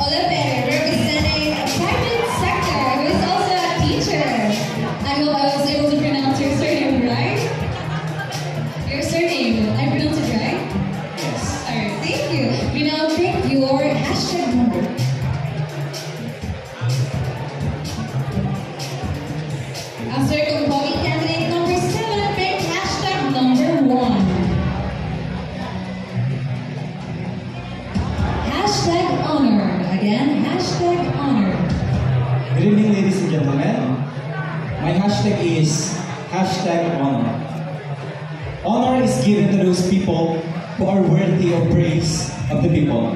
Olympic, representing a private sector, who is also a teacher. I hope I was able to pronounce your surname right. Your surname, I pronounced it right? Yes. Alright, thank you. We now pick your hashtag number. After component candidate number 7, pick hashtag number 1. Hashtag honored. Again, hashtag honored. Good evening, ladies and gentlemen. My hashtag is hashtag honor. Honor is given to those people who are worthy of praise of the people.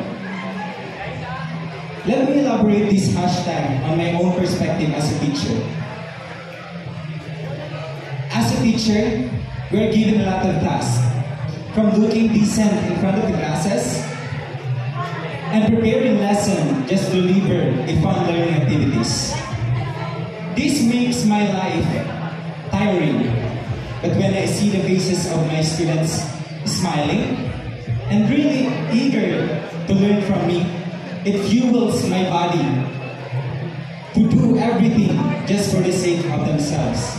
Let me elaborate this hashtag on my own perspective as a teacher. As a teacher, we're given a lot of tasks, from looking decent in front of the classes and preparing lesson just to deliver a fun learning activities. This makes my life tiring, but when I see the faces of my students smiling and really eager to learn from me, it fuels my body to do everything just for the sake of themselves.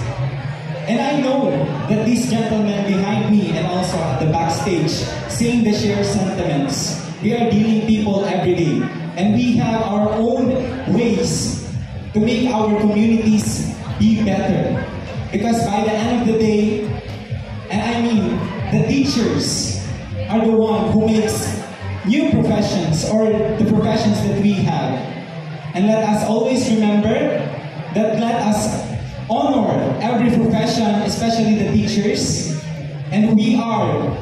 And I know that these gentlemen behind me and also at the backstage saying the shared sentiments. We are dealing people every day, and we have our own ways to make our communities be better. Because by the end of the day, and I mean the teachers are the one who makes new professions or the professions that we have. And let us always remember that let us honor every profession, especially the teachers. And we are.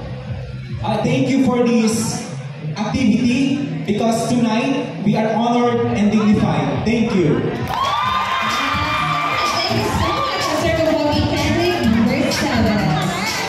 Thank you for this activity, because tonight we are honored and dignified. Thank you.